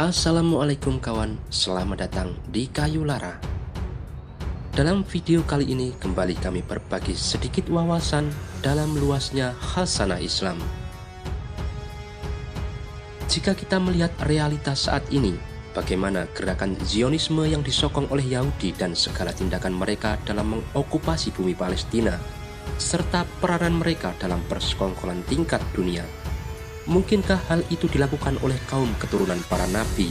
Assalamualaikum kawan, selamat datang di Kayu Lara. Dalam video kali ini kembali kami berbagi sedikit wawasan dalam luasnya khasanah Islam. Jika kita melihat realitas saat ini, bagaimana gerakan Zionisme yang disokong oleh Yahudi dan segala tindakan mereka dalam mengokupasi bumi Palestina, serta peranan mereka dalam persekongkolan tingkat dunia. Mungkinkah hal itu dilakukan oleh kaum keturunan para nabi?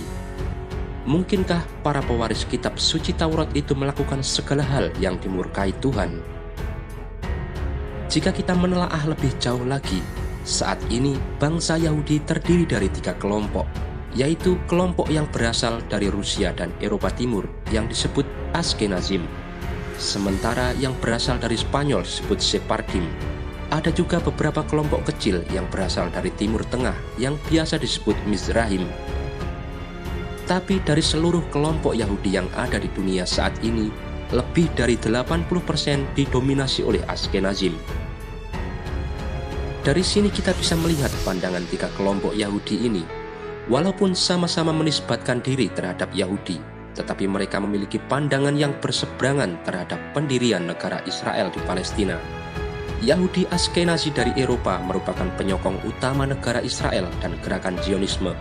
Mungkinkah para pewaris kitab suci Taurat itu melakukan segala hal yang dimurkai Tuhan? Jika kita menelaah lebih jauh lagi, saat ini bangsa Yahudi terdiri dari 3 kelompok, yaitu kelompok yang berasal dari Rusia dan Eropa Timur yang disebut Ashkenazim, sementara yang berasal dari Spanyol disebut Sephardim. Ada juga beberapa kelompok kecil yang berasal dari Timur Tengah yang biasa disebut Mizrahim. Tapi dari seluruh kelompok Yahudi yang ada di dunia saat ini, lebih dari 80% didominasi oleh Ashkenazim. Dari sini kita bisa melihat pandangan 3 kelompok Yahudi ini. Walaupun sama-sama menisbatkan diri terhadap Yahudi, tetapi mereka memiliki pandangan yang berseberangan terhadap pendirian negara Israel di Palestina. Yahudi Ashkenazi dari Eropa merupakan penyokong utama negara Israel dan gerakan Zionisme.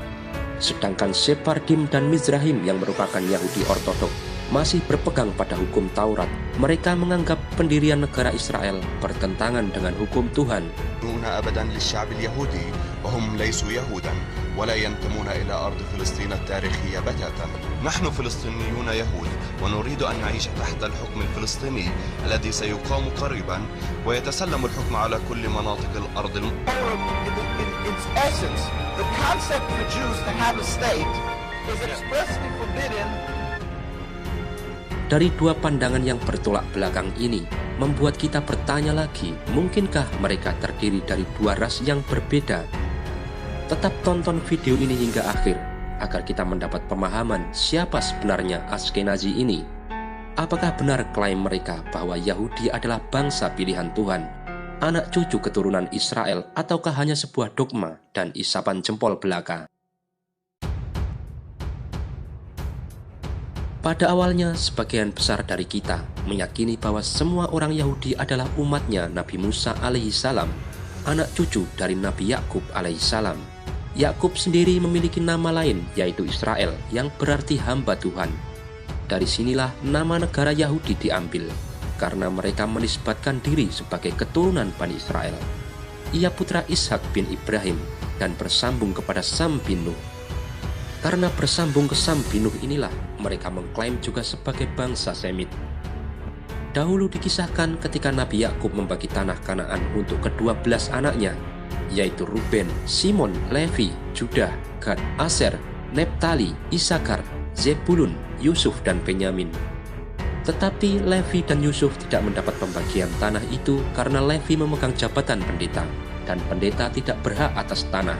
Sedangkan Sephardim dan Mizrahim yang merupakan Yahudi Ortodok masih berpegang pada hukum Taurat. Mereka menganggap pendirian negara Israel bertentangan dengan hukum Tuhan. وهم ليسوا يهودا ولا ينتمون إلى أرض فلسطين التاريخية بتاتا. نحن فلسطينيون يهود ونريد أن نعيش تحت الحكم الفلسطيني الذي سيقام قريبا ويتسلم الحكم على كل مناطق الأرض. In its essence, the concept for Jews to have a state is expressly forbidden. Dari 2 pandangan yang bertolak belakang ini membuat kita bertanya lagi, mungkinkah mereka terdiri dari 2 ras yang berbeda? Tetap tonton video ini hingga akhir agar kita mendapat pemahaman siapa sebenarnya Ashkenazi ini. Apakah benar klaim mereka bahwa Yahudi adalah bangsa pilihan Tuhan, anak cucu keturunan Israel, ataukah hanya sebuah dogma dan isapan jempol belaka? Pada awalnya, sebagian besar dari kita meyakini bahwa semua orang Yahudi adalah umatnya Nabi Musa alaihissalam, anak cucu dari Nabi Yakub alaihissalam. Yakub sendiri memiliki nama lain, yaitu Israel, yang berarti hamba Tuhan. Dari sinilah nama negara Yahudi diambil, karena mereka menisbatkan diri sebagai keturunan Bani Israel. Ia putra Ishak bin Ibrahim dan bersambung kepada Sam bin Nuh. Karena bersambung ke Sam bin Nuh inilah mereka mengklaim juga sebagai bangsa Semit. Dahulu dikisahkan ketika Nabi Yakub membagi tanah Kanaan untuk ke-12 anaknya, yaitu Ruben, Simon, Levi, Judah, Gad, Aser, Neptali, Isakar, Zebulun, Yusuf, dan Benyamin. Tetapi Levi dan Yusuf tidak mendapat pembagian tanah itu karena Levi memegang jabatan pendeta, dan pendeta tidak berhak atas tanah.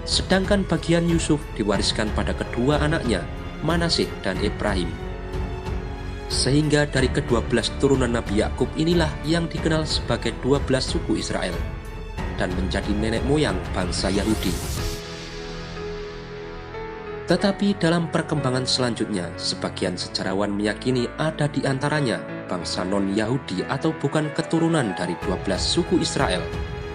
Sedangkan bagian Yusuf diwariskan pada kedua anaknya, Manaseh dan Efraim. Sehingga dari ke-12 turunan Nabi Yakub inilah yang dikenal sebagai 12 suku Israel dan menjadi nenek moyang bangsa Yahudi. Tetapi dalam perkembangan selanjutnya, sebagian sejarawan meyakini ada di antaranya bangsa non-Yahudi atau bukan keturunan dari 12 suku Israel,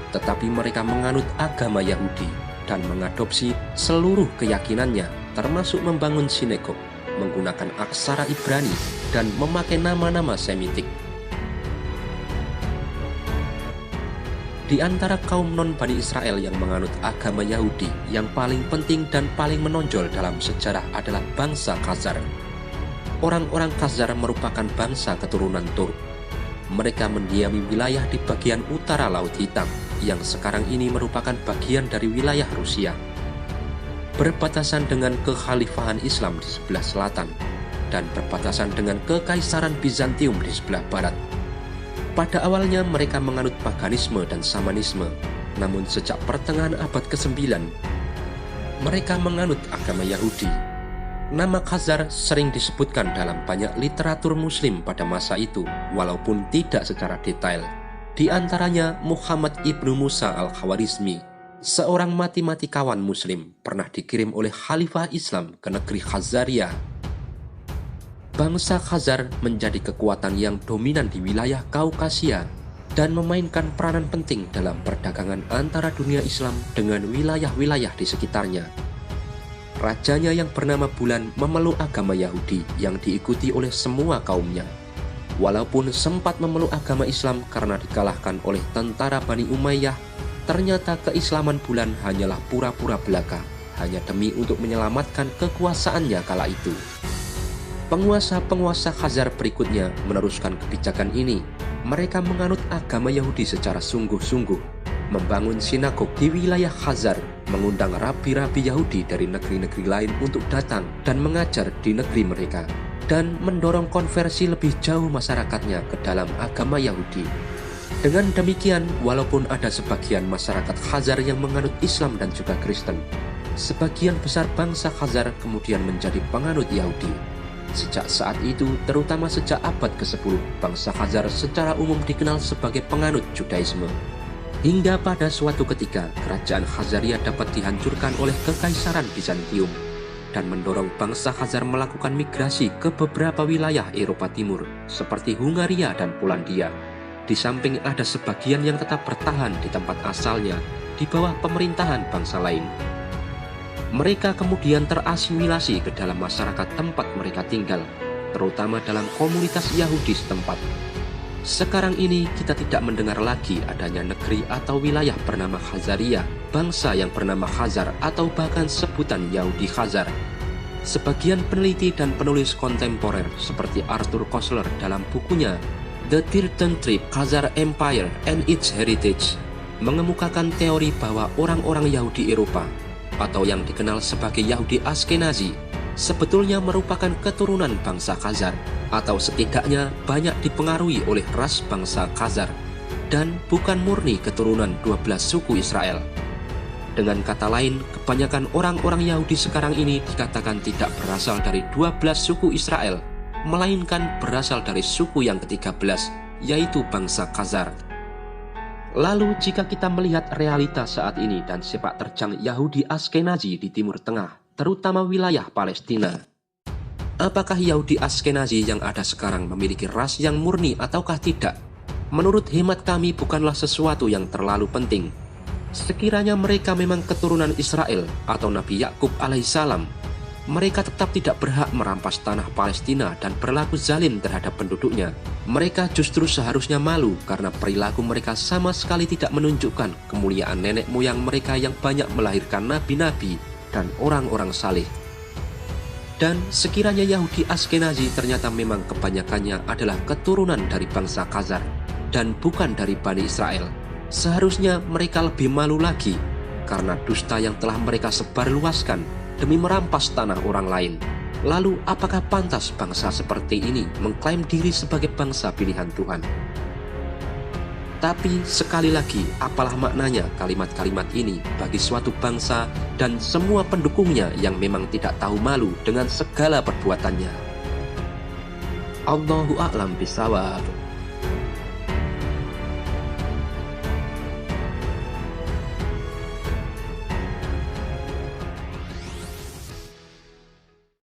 tetapi mereka menganut agama Yahudi dan mengadopsi seluruh keyakinannya, termasuk membangun sinagog, menggunakan aksara Ibrani, dan memakai nama-nama Semitik. Di antara kaum non-Bani Israel yang menganut agama Yahudi, yang paling penting dan paling menonjol dalam sejarah adalah bangsa Khazar. Orang-orang Khazar merupakan bangsa keturunan Turk. Mereka mendiami wilayah di bagian utara Laut Hitam, yang sekarang ini merupakan bagian dari wilayah Rusia. Berbatasan dengan kekhalifahan Islam di sebelah selatan, dan berbatasan dengan kekaisaran Bizantium di sebelah barat. Pada awalnya mereka menganut paganisme dan samanisme, namun sejak pertengahan abad ke-9, mereka menganut agama Yahudi. Nama Khazar sering disebutkan dalam banyak literatur muslim pada masa itu, walaupun tidak secara detail. Di antaranya Muhammad ibnu Musa al-Khawarizmi, seorang matematikawan muslim pernah dikirim oleh Khalifah Islam ke negeri Khazaria. Bangsa Khazar menjadi kekuatan yang dominan di wilayah Kaukasia dan memainkan peranan penting dalam perdagangan antara dunia Islam dengan wilayah-wilayah di sekitarnya. Rajanya yang bernama Bulan memeluk agama Yahudi yang diikuti oleh semua kaumnya. Walaupun sempat memeluk agama Islam karena dikalahkan oleh tentara Bani Umayyah, ternyata keislaman Bulan hanyalah pura-pura belaka, hanya demi untuk menyelamatkan kekuasaannya kala itu. Penguasa-penguasa Khazar berikutnya meneruskan kebijakan ini. Mereka menganut agama Yahudi secara sungguh-sungguh, membangun sinagog di wilayah Khazar, mengundang rabi-rabi Yahudi dari negeri-negeri lain untuk datang dan mengajar di negeri mereka, dan mendorong konversi lebih jauh masyarakatnya ke dalam agama Yahudi. Dengan demikian, walaupun ada sebagian masyarakat Khazar yang menganut Islam dan juga Kristen, sebagian besar bangsa Khazar kemudian menjadi penganut Yahudi. Sejak saat itu, terutama sejak abad ke-10, bangsa Khazar secara umum dikenal sebagai penganut Judaisme. Hingga pada suatu ketika, kerajaan Khazaria dapat dihancurkan oleh Kekaisaran Bizantium dan mendorong bangsa Khazar melakukan migrasi ke beberapa wilayah Eropa Timur, seperti Hungaria dan Polandia. Di samping ada sebagian yang tetap bertahan di tempat asalnya, di bawah pemerintahan bangsa lain. Mereka kemudian terasimilasi ke dalam masyarakat tempat mereka tinggal, terutama dalam komunitas Yahudi setempat. Sekarang ini kita tidak mendengar lagi adanya negeri atau wilayah bernama Khazaria, bangsa yang bernama Khazar, atau bahkan sebutan Yahudi Khazar. Sebagian peneliti dan penulis kontemporer seperti Arthur Koestler dalam bukunya The 13th Trip Khazar Empire and Its Heritage mengemukakan teori bahwa orang-orang Yahudi Eropa, atau yang dikenal sebagai Yahudi Ashkenazi, sebetulnya merupakan keturunan bangsa Khazar, atau setidaknya banyak dipengaruhi oleh ras bangsa Khazar, dan bukan murni keturunan 12 suku Israel. Dengan kata lain, kebanyakan orang-orang Yahudi sekarang ini dikatakan tidak berasal dari 12 suku Israel, melainkan berasal dari suku yang ke-13, yaitu bangsa Khazar. Lalu jika kita melihat realitas saat ini dan sepak terjang Yahudi Ashkenazi di Timur Tengah, terutama wilayah Palestina, apakah Yahudi Ashkenazi yang ada sekarang memiliki ras yang murni ataukah tidak? Menurut hemat kami bukanlah sesuatu yang terlalu penting. Sekiranya mereka memang keturunan Israel atau Nabi Yakub alaihissalam, mereka tetap tidak berhak merampas tanah Palestina dan berlaku zalim terhadap penduduknya. Mereka justru seharusnya malu karena perilaku mereka sama sekali tidak menunjukkan kemuliaan nenek moyang mereka yang banyak melahirkan nabi-nabi dan orang-orang saleh. Dan sekiranya Yahudi Ashkenazi ternyata memang kebanyakannya adalah keturunan dari bangsa Khazar dan bukan dari Bani Israel, seharusnya mereka lebih malu lagi karena dusta yang telah mereka sebarluaskan demi merampas tanah orang lain. Lalu apakah pantas bangsa seperti ini mengklaim diri sebagai bangsa pilihan Tuhan? Tapi sekali lagi, apalah maknanya kalimat-kalimat ini bagi suatu bangsa dan semua pendukungnya yang memang tidak tahu malu dengan segala perbuatannya? Allahu a'lam bishawab.